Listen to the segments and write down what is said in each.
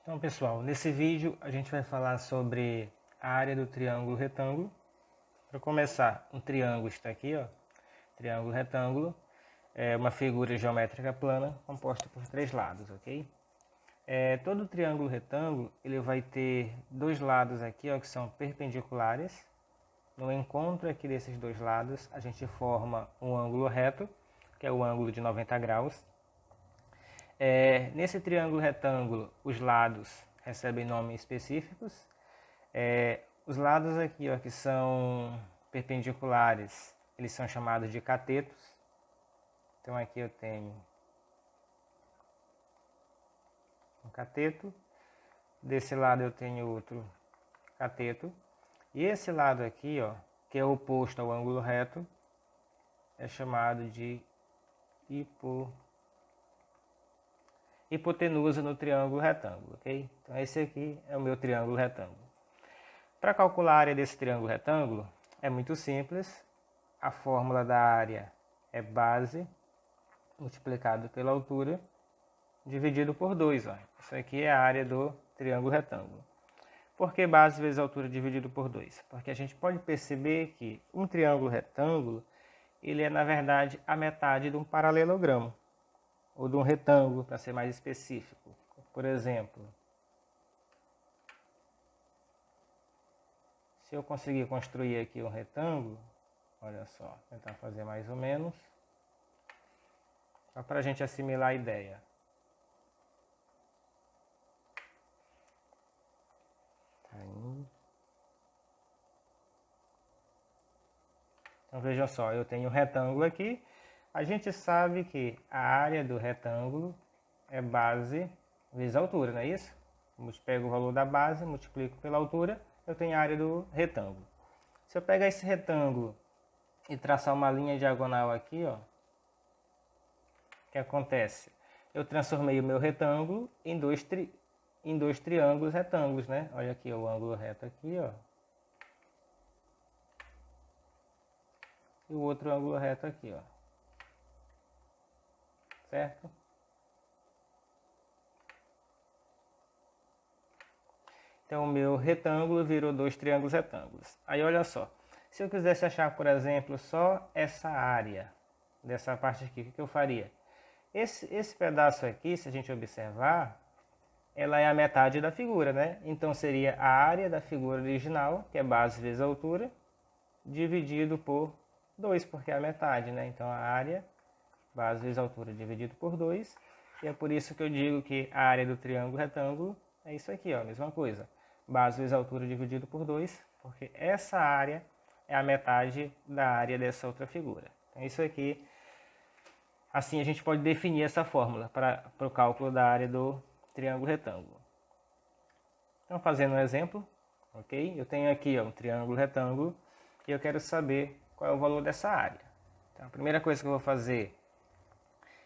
Então, pessoal, nesse vídeo a gente vai falar sobre a área do triângulo retângulo. Para começar, um triângulo está aqui, ó. Triângulo retângulo é uma figura geométrica plana composta por três lados, ok? Todo triângulo retângulo ele vai ter dois lados aqui, ó, que são perpendiculares. No encontro aqui desses dois lados, a gente forma um ângulo reto, que é o ângulo de 90 graus. Nesse triângulo retângulo, os lados recebem nomes específicos. Os lados aqui, ó, que são perpendiculares, eles são chamados de catetos. Então aqui eu tenho um cateto, desse lado eu tenho outro cateto, e esse lado aqui, ó, que é oposto ao ângulo reto, é chamado de hipotenusa no triângulo retângulo, ok? Então esse aqui é o meu triângulo retângulo. Para calcular a área desse triângulo retângulo, é muito simples. A fórmula da área é base multiplicado pela altura dividido por 2. Ó. Isso aqui é a área do triângulo retângulo. Por que base vezes altura dividido por 2? Porque a gente pode perceber que um triângulo retângulo ele é, na verdade, a metade de um paralelogramo, ou de um retângulo, para ser mais específico. Por exemplo, se eu conseguir construir aqui um retângulo, olha só, tentar fazer mais ou menos, só para a gente assimilar a ideia. Então vejam só, eu tenho um retângulo aqui. A gente sabe que a área do retângulo é base vezes altura, não é isso? Eu pego o valor da base, multiplico pela altura, eu tenho a área do retângulo. Se eu pegar esse retângulo e traçar uma linha diagonal aqui, ó, o que acontece? Eu transformei o meu retângulo em dois triângulos retângulos, né? Olha aqui o ângulo reto aqui, ó. E o outro ângulo reto aqui, ó. Certo? Então, o meu retângulo virou dois triângulos retângulos. Aí, olha só. Se eu quisesse achar, por exemplo, só essa área dessa parte aqui, o que eu faria? Esse pedaço aqui, se a gente observar, ela é a metade da figura, né? Então, seria a área da figura original, que é base vezes altura, dividido por 2, porque é a metade, né? Então, a área, base vezes altura, dividido por 2. E é por isso que eu digo que a área do triângulo retângulo é isso aqui, ó, a mesma coisa. Base vezes altura dividido por 2, porque essa área é a metade da área dessa outra figura. Então, isso aqui, assim a gente pode definir essa fórmula para o cálculo da área do triângulo retângulo. Então, fazendo um exemplo, ok? Eu tenho aqui, ó, um triângulo retângulo e eu quero saber qual é o valor dessa área. Então, a primeira coisa que eu vou fazer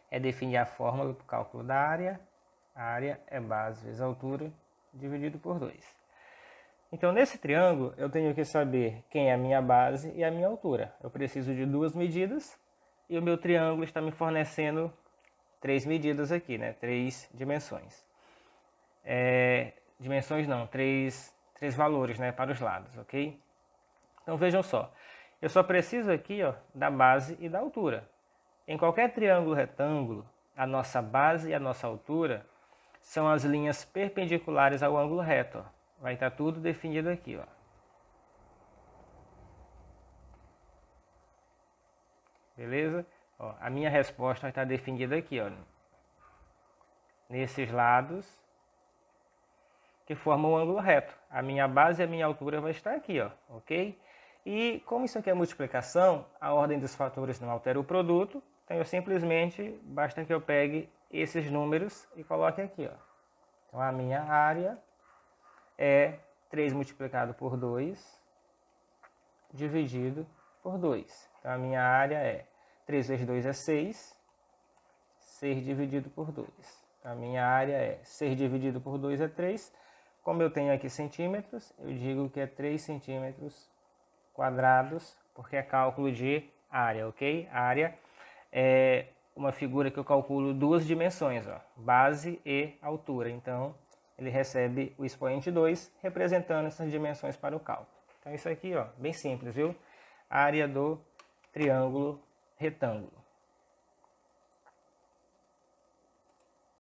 é definir a fórmula para o cálculo da área. A área é base vezes altura dividido por 2. Então, nesse triângulo, eu tenho que saber quem é a minha base e a minha altura. Eu preciso de duas medidas e o meu triângulo está me fornecendo três medidas aqui, né? Três dimensões. Dimensões não, três valores, né? Para os lados, ok? Então, vejam só. Eu só preciso aqui, ó, da base e da altura. Em qualquer triângulo retângulo, a nossa base e a nossa altura são as linhas perpendiculares ao ângulo reto, ó. Vai estar tudo definido aqui, ó. Beleza? Ó, a minha resposta vai estar definida aqui, ó. Nesses lados que formam o ângulo reto. A minha base e a minha altura vai estar aqui, ó, ok? E como isso aqui é multiplicação, a ordem dos fatores não altera o produto, então eu simplesmente, basta que eu pegue esses números e coloque aqui, ó. Então a minha área é 3 multiplicado por 2 dividido por 2. Então a minha área é 3 vezes 2 é 6, 6 dividido por 2. Então a minha área é 6 dividido por 2 é 3. Como eu tenho aqui centímetros, eu digo que é 3 centímetros quadrados, porque é cálculo de área, ok? A área é uma figura que eu calculo duas dimensões, ó, base e altura. Então, ele recebe o expoente 2, representando essas dimensões para o cálculo. Então isso aqui, ó, bem simples, viu? Área do triângulo retângulo.